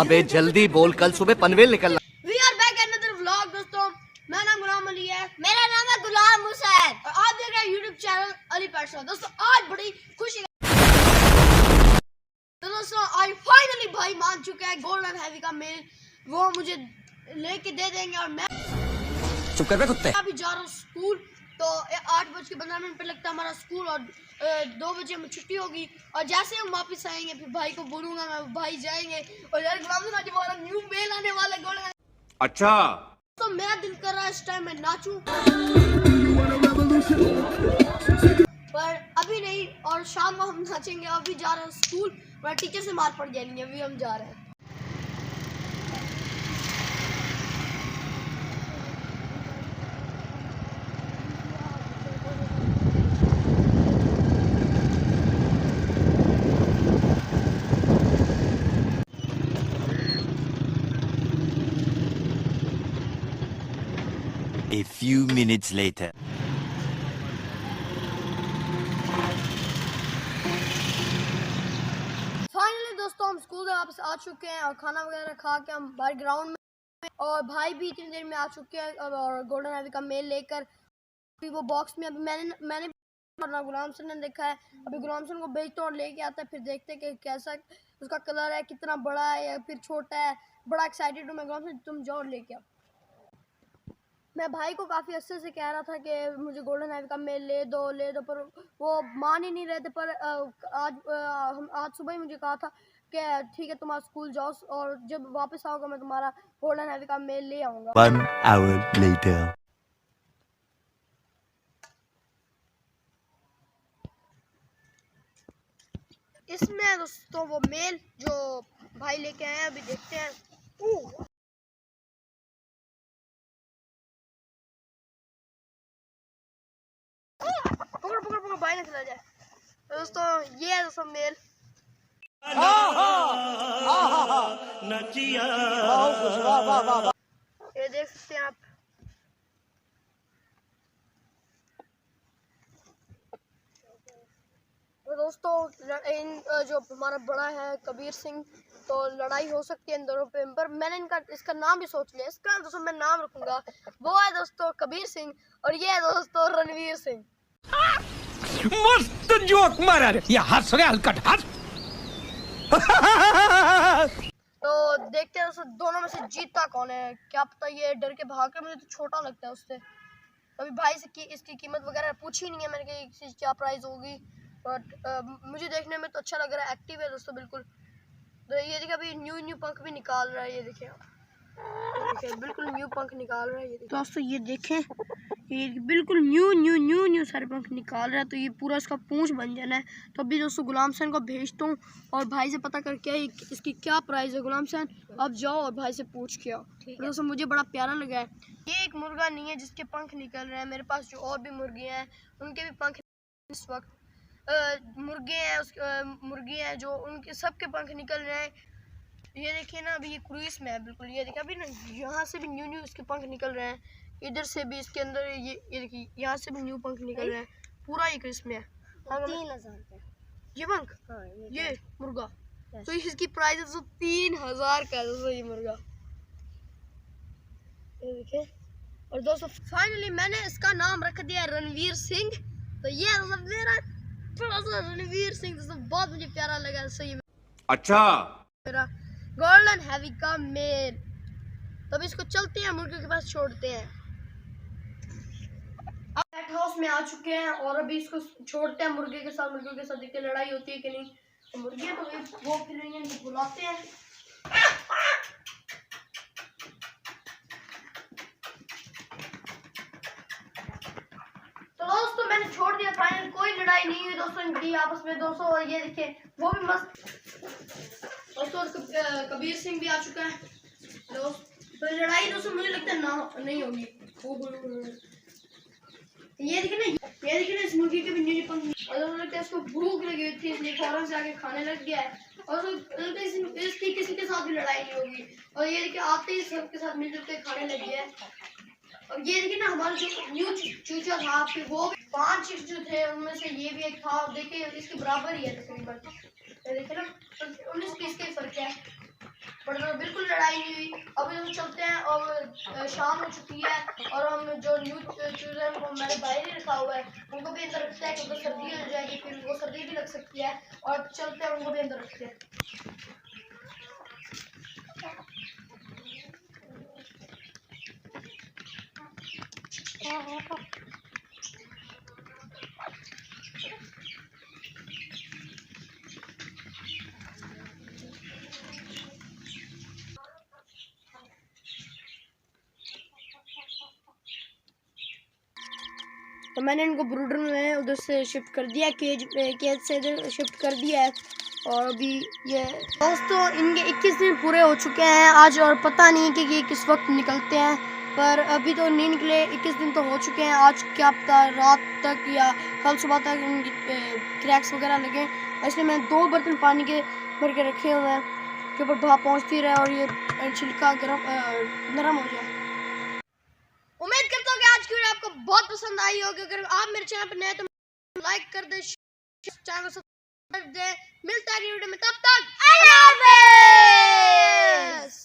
अबे जल्दी बोल, कल सुबह पनवेल निकलना। We are back at another vlog दोस्तों। मेरा नाम गुलाम अली है। मेरा नाम है गुलाम हुसैन और आप देख रहे हैं YouTube चैनल अली पैशन। दोस्तों आज बड़ी खुशी तो दोस्तों आज फाइनली भाई मान चुके हैं गोल्डन हैवी का मेल, वो मुझे लेके दे देंगे और मैं चुप कर बे कुत्ते। अभी जा रहा हूँ स्कूल। तो 8:15 पे लगता है हमारा स्कूल और 2 बजे हमें छुट्टी होगी। और जैसे हम वापस आएंगे फिर भाई को बोलूंगा, मैं भाई जाएंगे और यार गुलाम से आज वाला न्यू मेल आने वाला है गोल्डन। अच्छा तो मेरा दिल कर रहा है इस टाइम मैं नाचूं, पर अभी नहीं। और शाम को हम नाचेंगे। अभी जा रहे हैं स्कूल और टीचर से मार पड़ जाएंगे। अभी हम जा रहे हैं। A few minutes later. Finally दोस्तों हम स्कूल से वापस आ चुके हैं और खाना वगैरह खा के हम बाहर ग्राउंड में, और भाई भी इतनी देर में आ चुके हैं और गोल्डन हैवी का मेल लेकर। अभी वो बॉक्स में अभी मैंने गुलाम सर ने देखा है। अभी गुलाम सर को भेजता हूँ और लेके आता है, फिर देखते हैं कि कैसा उसका कलर है, कितना बड़ा है या फिर छोटा है। बड़ा एक्साइटेड हूँ मैं। गुलाम सर तुम जाओ लेके आओ। मैं भाई को काफ़ी अच्छे से कह रहा था कि मुझे गोल्डन हैवी का मेल ले दो, पर वो मान ही नहीं रहे थे। पर आज सुबह ही मुझे कहा था कि ठीक है तुम आज स्कूल जाओ और जब वापस आओगे मैं तुम्हारा गोल्डन हैवी का मेल ले आऊँगा। 1 hour later. इसमें है दोस्तों वो मेल जो भाई लेके आए हैं। अभी देखते हैं। पकड़ पकड़ पकड़ भाई ना चला जाए। तो दोस्तों ये है दोस्तों मेल। ये देख सकते हैं आप। तो दोस्तों जो हमारा बड़ा है कबीर सिंह, तो लड़ाई हो सकती है इन दोनों पे। पर मैंने इसका नाम भी सोच लिया। इसका दोस्तों मैं नाम रखूंगा, वो है दोस्तों कबीर सिंह और ये है दोस्तों रणवीर सिंह। मस्त जोक मारा रे, ये हंस रहे हलकट हंस। तो देखते हैं दोस्तों दोनों में से जीतता कौन है। क्या पता ये डर के भाग के, मुझे तो छोटा लगता है उससे। अभी भाई से इसकी कीमत वगैरह पूछी नहीं है मैंने कि इसकी क्या प्राइस होगी। बट मुझे देखने में तो अच्छा लग रहा है। एक्टिव है दोस्तों बिल्कुल। तो ये देखिए अभी न्यू पंख भी निकाल रहा है। ये देखिए बिल्कुल न्यू पंख निकाल रहा है। ये दोस्तों ये देखें, ये बिल्कुल न्यू सारे पंख निकाल रहा है। तो ये पूरा इसका पूंछ बन जाना है। तो अभी दोस्तों गुलाम सैन को भेजता हूँ और भाई से पता करके इसकी क्या प्राइस है। गुलाम सैन अब जाओ और भाई से पूछ के आओ। तो दोस्तों मुझे बड़ा प्यारा लगा है। ये एक मुर्गा नहीं है जिसके पंख निकल रहे हैं। मेरे पास जो और भी मुर्गियाँ हैं उनके भी पंख इस वक्त मुर्गी हैं जो उनके सबके पंख निकल रहे हैं। ये देखिए ना, अभी ये क्रूज में है बिल्कुल। ये देखिए अभी ना यहाँ से भी न्यू इसके पंख निकल रहे हैं। इधर से भी इसके अंदर ये देखिए यहाँ से भी न्यू पंख निकल रहे हैं। पूरा ये क्रिस में है। 3000 ये पंख। हाँ, ये मुर्गा तो इसकी प्राइस है 3000 का दोस्तों ये मुर्गा। ये देखिए। और दोस्तों फाइनली मैंने इसका नाम रख दिया रणवीर सिंह। तो ये मेरा थोड़ा सा रणवीर सिंह दोस्तों बहुत मुझे प्यारा लगा। सही में अच्छा मेरा गोल्डन हैवी का मेल। तो अभी इसको चलते हैं मुर्गे के पास छोड़ते हैं। अब पेट हाउस में आ चुके हैं और अभी इसको छोड़ते हैं मुर्गे के साथ। मुर्गे के साथ देखते लड़ाई होती है कि नहीं। तो मुर्गियाँ तो वो फिर रही हैं, बुलाते हैं। तो दोस्तों मैंने छोड़ दिया फाइनल। कोई लड़ाई नहीं हुई दोस्तों इनकी आपस में दोस्तों। और ये देखिए वो भी मस्त दोस्तों। कबीर सिंह भी आ चुका है दोस्त। तो लड़ाई दोस्तों मुझे लगता है ना नहीं होगी। ये देखिए ना इस मुर्गी के भी न्यू पंख। और दोस्तों लगता है इसको भूख लगी हुई थी इसलिए फौरन से आके खाने लग गया है। और इसकी किसी के साथ भी लड़ाई नहीं होगी। और ये देखिए आते ही सबके साथ मिलजुल के खाने लग गया है। और ये देखिए ना हमारा जो न्यू चूचा था फिर वो 5 चूचे थे, उनमें से ये भी एक था। और देखिए इसके बराबर ही है तकरीबन। देखिए ना 19-20 का फर्क है। पर तो बिल्कुल लड़ाई नहीं हुई। अभी हम चलते हैं और शाम हो चुकी है और हम जो न्यूज़ चूज़े हैं वो मैंने बाहर ही रखा हुआ है, उनको भी अंदर रखते हैं क्योंकि सर्दी हो जाएगी, फिर उनको सर्दी भी लग सकती है। और चलते हैं, उनको भी अंदर रखते हैं। तो मैंने इनको ब्रूडर में उधर से शिफ्ट कर दिया, केज से इधर शिफ्ट कर दिया है। और अभी ये दोस्तों इनके 21 दिन पूरे हो चुके हैं आज, और पता नहीं कि ये किस वक्त निकलते हैं, पर अभी तो नहीं निकले। 21 दिन तो हो चुके हैं। आज क्या पता रात तक या कल सुबह तक इनकी क्रैक्स वगैरह लगे, इसलिए मैंने 2 बर्तन पानी के भर के रखे हुए हैं के ऊपर भाप पहुँचती रहे और ये छिलका नरम हो जाए। उम्मीद करता हूँ कि आज की वीडियो आपको बहुत पसंद आई होगी। अगर आप मेरे चैनल पर नए हैं तो लाइक कर दे, चैनल को सब्सक्राइब कर दे। मिलता है अगली वीडियो में, तब तक अल्लाह हाफ़िज़।